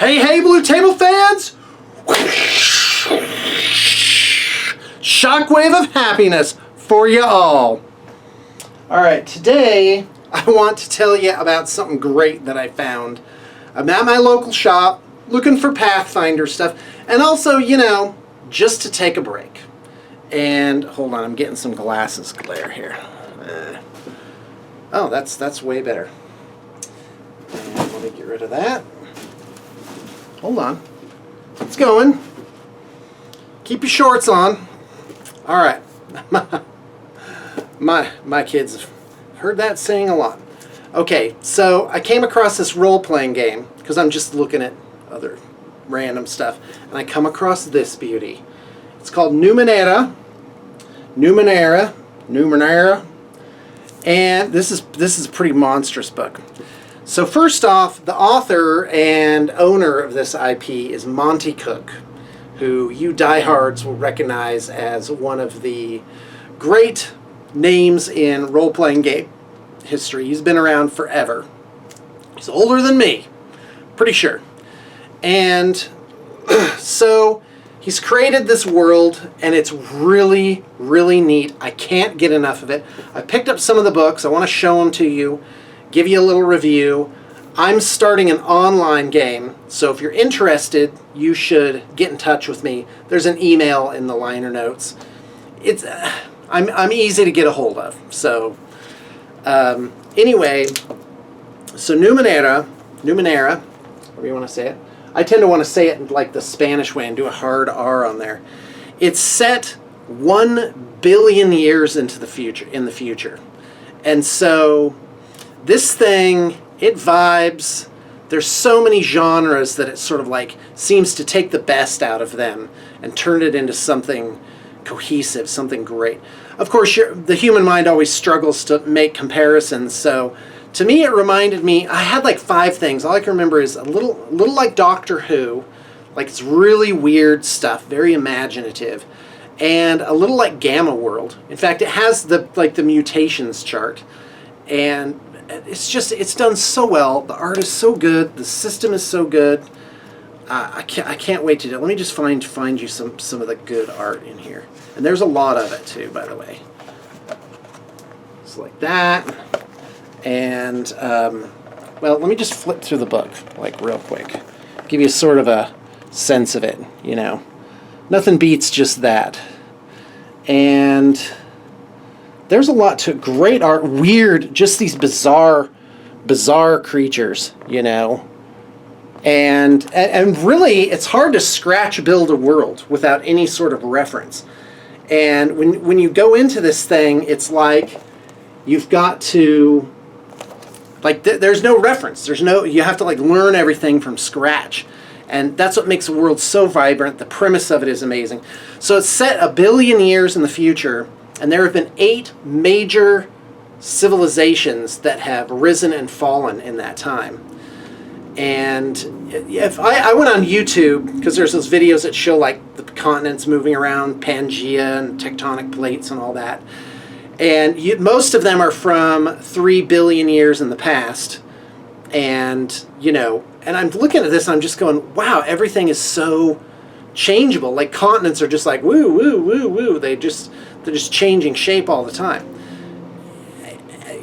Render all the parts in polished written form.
Hey, hey, Blue Table fans! Shockwave of happiness for you all. Alright, today I want to tell you about something great that I found. I'm at my local shop looking for Pathfinder stuff, and also, you know, just to take a break. And hold on, I'm getting some glasses glare here. Oh, that's way better. And let me get rid of that. Hold on. It's going. Keep your shorts on. Alright. my kids have heard that saying a lot. Okay, so I came across this role-playing game because I'm just looking at other random stuff, and I come across this beauty. It's called Numenera, and this is a pretty monstrous book. So first off, the author and owner of this IP is Monty Cook, who you diehards will recognize as one of the great names in role-playing game history. He's been around forever. He's older than me, pretty sure. And so he's created this world, and it's really, really neat. I can't get enough of it. I picked up some of the books. I want to show them to you, give you a little review. I'm starting an online game, so if you're interested, you should get in touch with me. There's an email in the liner notes. It's I'm easy to get a hold of. So anyway, so Numenera, however you want to say it. I tend to want to say it like the Spanish way and do a hard R on there. It's set 1 billion years into the future. And so this thing, it vibes. There's so many genres that it sort of like seems to take the best out of them and turn it into something cohesive, something great. Of course, the human mind always struggles to make comparisons, so to me it reminded me, I had like 5 things. All I can remember is a little like Doctor Who, like it's really weird stuff, very imaginative, and a little like Gamma World. In fact, it has the mutations chart, and it's done so well. The art is so good, the system is so good. I can't wait to do it. Let me just find you some of the good art in here. And there's a lot of it too, by the way. It's like that. And, well, let me just flip through the book, like, real quick. Give you sort of a sense of it, you know. Nothing beats just that. And there's a lot to it. Great art, weird, just these bizarre creatures, you know. And really, it's hard to build a world without any sort of reference. And when you go into this thing, it's like you've got to, like, there's no reference. You have to like learn everything from scratch. And that's what makes the world so vibrant. The premise of it is amazing. So it's set 1 billion years in the future, and there have been 8 major civilizations that have risen and fallen in that time. And if I went on YouTube, because there's those videos that show like the continents moving around, Pangea and tectonic plates and all that. And most of them are from 3 billion years in the past. And, you know, and I'm looking at this and I'm just going, wow, everything is so changeable. Like continents are just like, woo, woo, woo, woo. They're just changing shape all the time.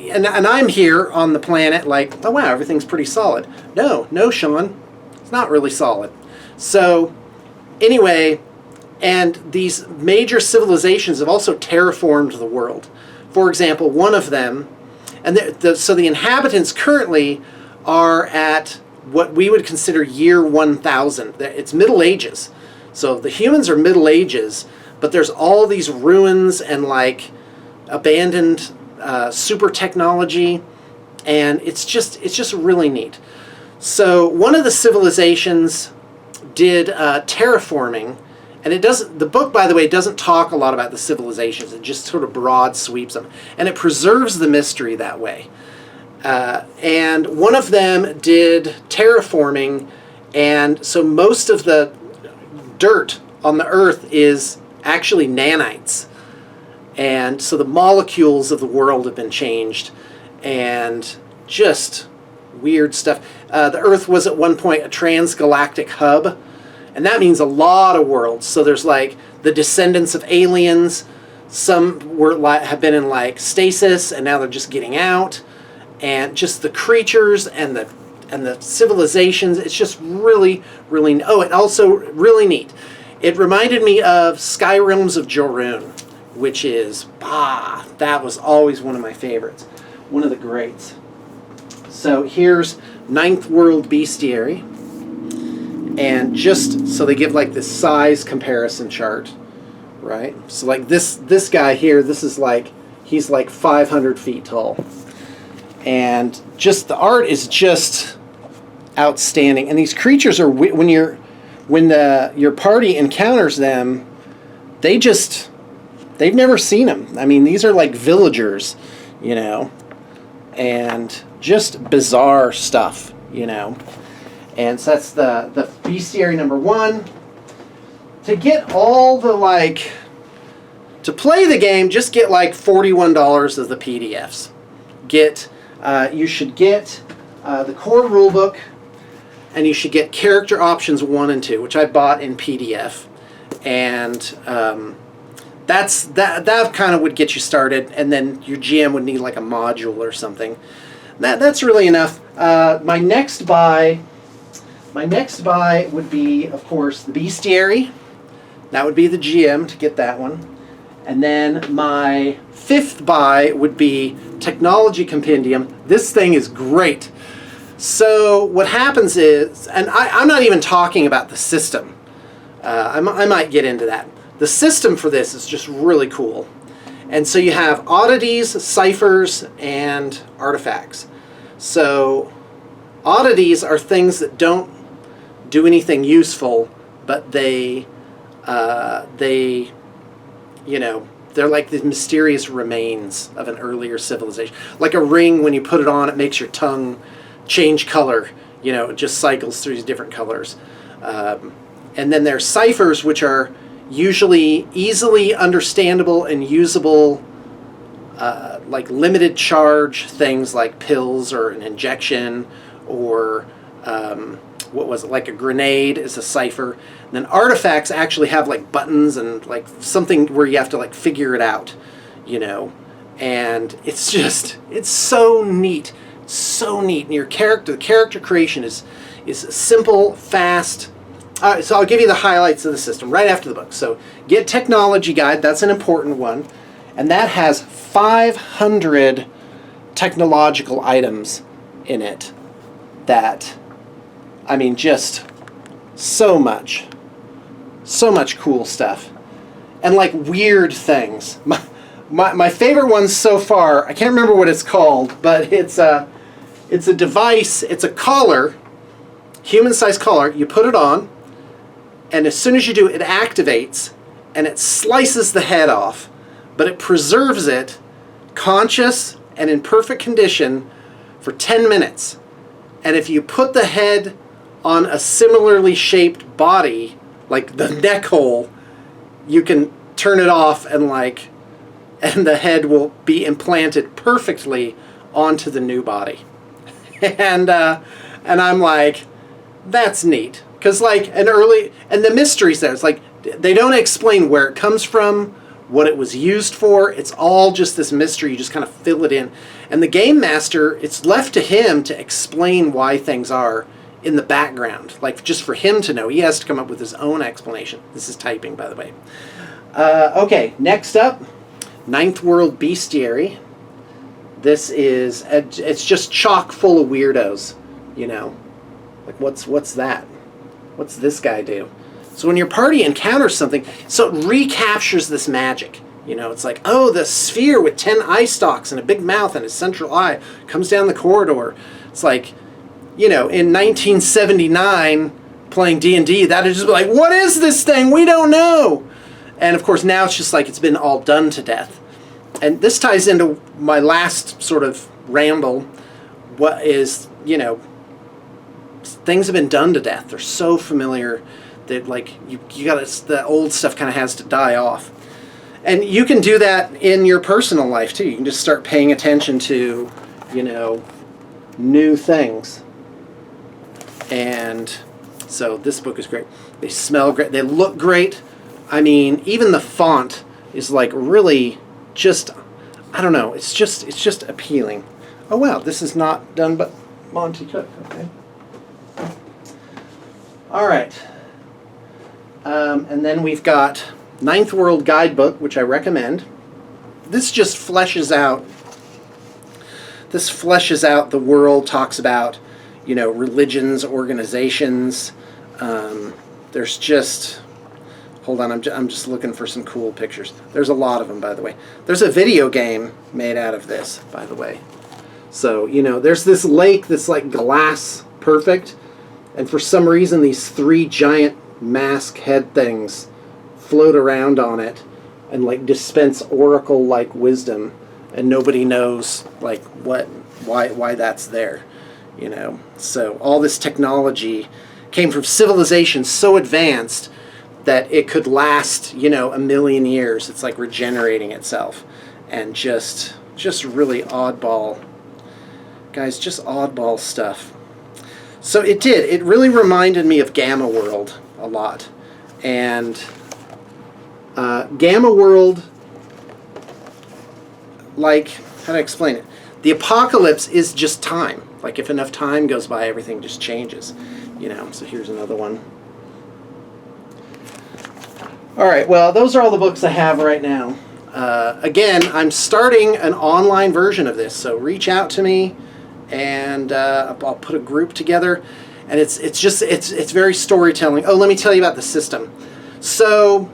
And I'm here on the planet like, oh wow, everything's pretty solid. No, Shawn, it's not really solid. So anyway, and these major civilizations have also terraformed the world. For example, one of them, and so the inhabitants currently are at what we would consider year 1000. It's Middle Ages. So the humans are Middle Ages, but there's all these ruins and like abandoned super technology, and it's just really neat. So one of the civilizations did terraforming, and the book, by the way, doesn't talk a lot about the civilizations. It just sort of broad sweeps them, and it preserves the mystery that way. And one of them did terraforming, and so most of the dirt on the Earth is actually nanites. And so the molecules of the world have been changed, and just weird stuff. The Earth was at one point a transgalactic hub, and that means a lot of worlds. So there's like the descendants of aliens. Some have been in like stasis, and now they're just getting out. And just the creatures and the civilizations. It's just really, really. Oh, and also really neat. It reminded me of Skyrealms of Jorun, which is that was always one of my favorites, one of the greats. So here's Ninth World Bestiary, and just so they give like this size comparison chart, right? So like this guy here, this is like he's like 500 feet tall. And just the art is just outstanding. And these creatures are when your party encounters them, they've never seen them. I mean, these are like villagers, you know, and just bizarre stuff, you know. And so that's the bestiary number 1. To get all the to play the game, just get like $41 of the PDFs. You should get the core rulebook, and you should get character options 1 and 2, which I bought in PDF, and that kind of would get you started, and then your GM would need like a module or something. That's really enough. My next buy would be, of course, the bestiary. That would be the GM to get that one. And then my 5th buy would be Technology Compendium. This thing is great. So what happens is, and I'm not even talking about the system. I might get into that. The system for this is just really cool. And so you have oddities, ciphers, and artifacts. So oddities are things that don't do anything useful, but they you know, they're like the mysterious remains of an earlier civilization. Like a ring, when you put it on, it makes your tongue change color. You know, it just cycles through these different colors. And then there's ciphers, which are usually easily understandable and usable, like limited charge things like pills or an injection, or what was it, like a grenade is a cipher. And then artifacts actually have like buttons and like something where you have to like figure it out, you know. And it's so neat, so neat. And the character creation is simple, fast. So I'll give you the highlights of the system right after the book. So get Technology Guide, that's an important one. And that has 500 technological items in it that, I mean, just so much cool stuff. And like weird things. My favorite one so far, I can't remember what it's called, but it's a device, it's a collar, human-sized collar. You put it on, and as soon as you do, it activates, and it slices the head off, but it preserves it conscious and in perfect condition for 10 minutes. And if you put the head on a similarly shaped body, like the neck hole, you can turn it off, and the head will be implanted perfectly onto the new body. And I'm like, that's neat. Because and the mystery's there. It's like, they don't explain where it comes from, what it was used for. It's all just this mystery. You just kind of fill it in. And the game master, it's left to him to explain why things are in the background. Like, just for him to know. He has to come up with his own explanation. This is typing, by the way. Okay, next up, Ninth World Bestiary. This is, it's just chock full of weirdos, you know. Like, what's that? What's this guy do? So when your party encounters something, so it recaptures this magic. You know, it's like, oh, the sphere with 10 eye stalks and a big mouth and a central eye comes down the corridor. It's like, you know, in 1979, playing D&D, that would just be like, what is this thing? We don't know. And of course, now it's just like it's been all done to death. And this ties into my last sort of ramble. What is, you know, things have been done to death. They're so familiar that, like, you gotta, the old stuff kind of has to die off. And you can do that in your personal life too. You can just start paying attention to, you know, new things. And so this book is great. They smell great. They look great. I mean, even the font is like really just, I don't know, it's just appealing. Oh wow, this is not done but Monty Cook, okay. All right. And then we've got Ninth World Guidebook, which I recommend. This just fleshes out the world, talks about, you know, religions, organizations. There's just, hold on, I'm just looking for some cool pictures. There's a lot of them, by the way. There's a video game made out of this, by the way. So, you know, there's this lake that's like glass perfect, and for some reason these three giant mask head things float around on it and like dispense oracle-like wisdom, and nobody knows like why that's there, you know. So all this technology came from civilization so advanced that it could last, you know, 1,000,000 years. It's like regenerating itself, and just really oddball, guys, just oddball stuff. So it did. It really reminded me of Gamma World a lot, and Gamma World, like, how do I explain it? The apocalypse is just time. Like, if enough time goes by, everything just changes, you know. So here's another one. All right, well, those are all the books I have right now. Again, I'm starting an online version of this, so reach out to me, and I'll put a group together. And it's very storytelling. Oh, let me tell you about the system. So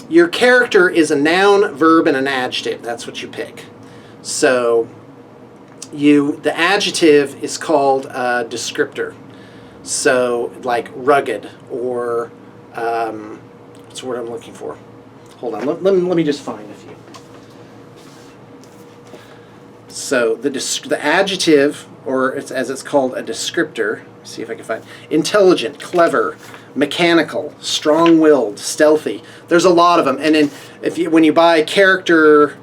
your character is a noun, verb, and an adjective. That's what you pick. So the adjective is called a descriptor. So like rugged, or what's the word I'm looking for? Hold on, let me just find a few. So the adjective, or as it's called, a descriptor. See if I can find intelligent, clever, mechanical, strong-willed, stealthy. There's a lot of them. And then when you buy character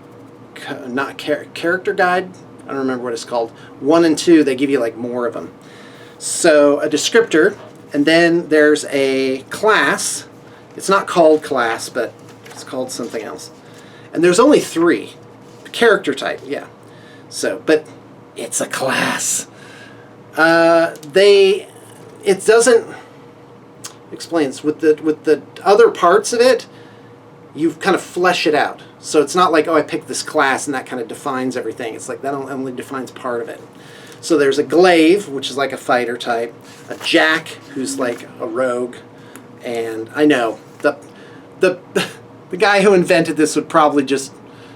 guide, I don't remember what it's called, 1 and 2, they give you like more of them. So a descriptor, and then there's a class. It's not called class, but it's called something else. And there's only 3. Character type, yeah. So, but it's a class. It doesn't explains with the other parts of it, you kind of flesh it out. So it's not like, oh, I picked this class and that kind of defines everything. It's like that only defines part of it. So there's a glaive, which is like a fighter type, a jack, who's like a rogue, and I know the guy who invented this would probably just,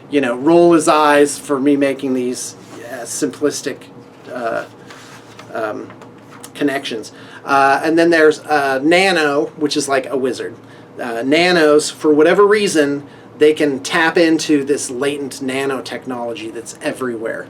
you know, roll his eyes for me making these simplistic connections. And then there's nano, which is like a wizard. Nanos, for whatever reason, they can tap into this latent nanotechnology that's everywhere.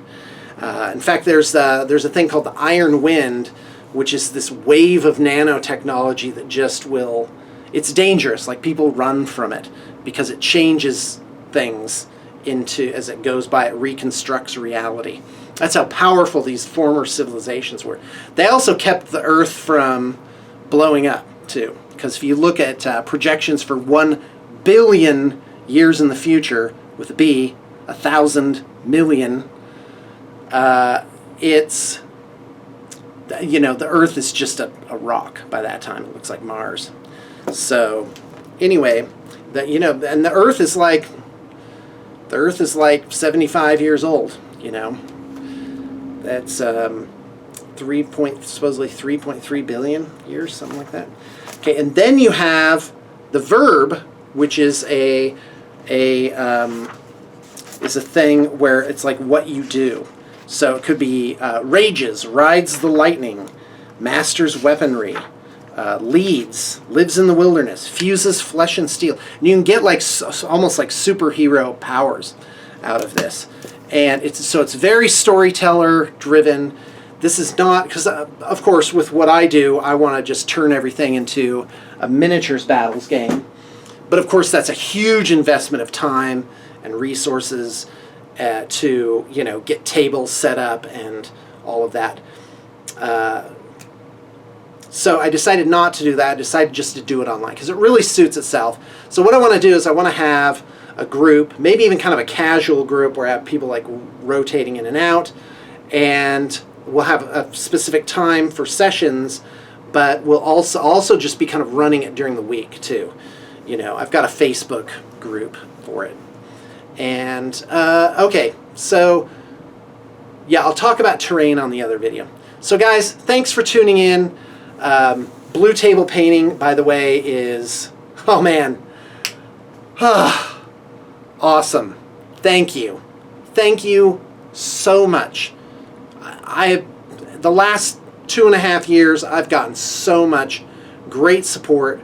In fact, there's a thing called the Iron Wind, which is this wave of nanotechnology that just will, it's dangerous. Like, people run from it because it changes things into, as it goes by, it reconstructs reality. That's how powerful these former civilizations were. They also kept the Earth from blowing up, too. Because if you look at projections for 1 billion years in the future, with a B, 1,000 million, it's, you know, the Earth is just a rock by that time. It looks like Mars. So, anyway, you know, and the Earth is like 75 years old, you know. That's supposedly 3.3 billion years, something like that. Okay, and then you have the verb, which is a thing where it's like what you do. So it could be rages, rides the lightning, masters weaponry, leads, lives in the wilderness, fuses flesh and steel. And you can get like almost like superhero powers out of this. And it's very storyteller driven. This is not, because of course with what I do, I want to just turn everything into a miniatures battles game. But of course that's a huge investment of time and resources to, you know, get tables set up and all of that. So I decided not to do that. I decided just to do it online because it really suits itself. So what I want to do is I want to have a group, maybe even kind of a casual group where I have people like rotating in and out, and we'll have a specific time for sessions, but we'll also just be kind of running it during the week too. You know, I've got a Facebook group for it. And okay, so yeah, I'll talk about terrain on the other video. So guys, thanks for tuning in. Blue table painting, by the way, is, oh man, awesome. Thank you. Thank you so much. The last 2.5 years, I've gotten so much great support,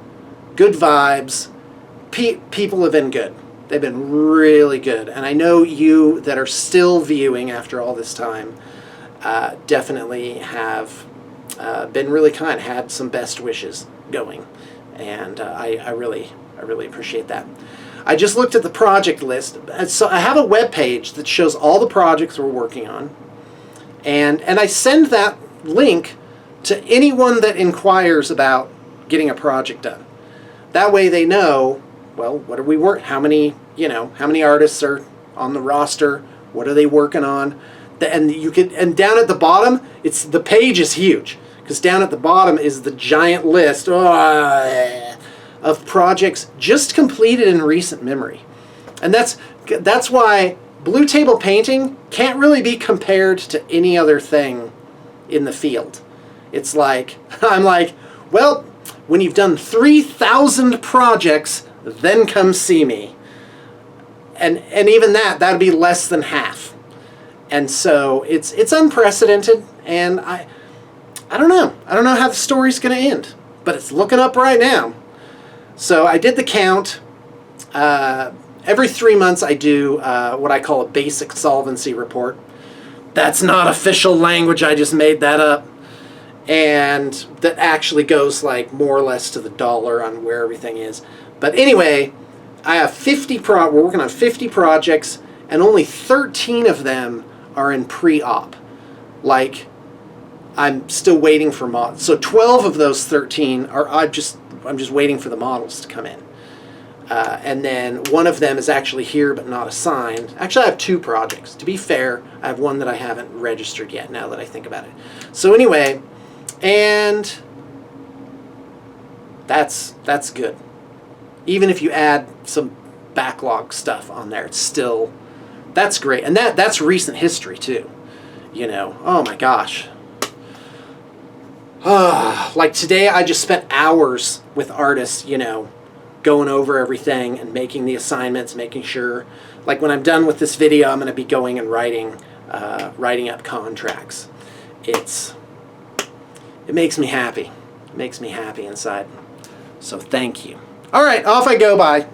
good vibes. People have been good. They've been really good. And I know you that are still viewing after all this time definitely have been really kind, had some best wishes going. And I really appreciate that. I just looked at the project list. So I have a web page that shows all the projects we're working on. And I send that link to anyone that inquires about getting a project done. That way they know, well, what are we how many artists are on the roster? What are they working on? And down at the bottom, the page is huge, because down at the bottom is the giant list of projects just completed in recent memory. And that's why blue table painting can't really be compared to any other thing in the field. It's like, I'm like, well, when you've done 3,000 projects, then come see me. And even that'd be less than half. And so it's unprecedented, and I don't know. I don't know how the story's going to end, but it's looking up right now. So I did the count. Every 3 months I do what I call a basic solvency report. That's not official language, I just made that up. And that actually goes like more or less to the dollar on where everything is. But anyway, I have we're working on 50 projects, and only 13 of them are in pre-op. Like, I'm still waiting for models. So 12 of those 13 are I'm just waiting for the models to come in. And then one of them is actually here but not assigned. Actually, I have 2 projects. To be fair, I have one that I haven't registered yet, now that I think about it. So anyway, and that's good. Even if you add some backlog stuff on there, it's still, that's great. And that's recent history too. You know, oh my gosh. Like today I just spent hours with artists, you know, going over everything and making the assignments, making sure, like when I'm done with this video, I'm going to be going and writing up contracts. It makes me happy. It makes me happy inside. So thank you. All right, off I go. Bye.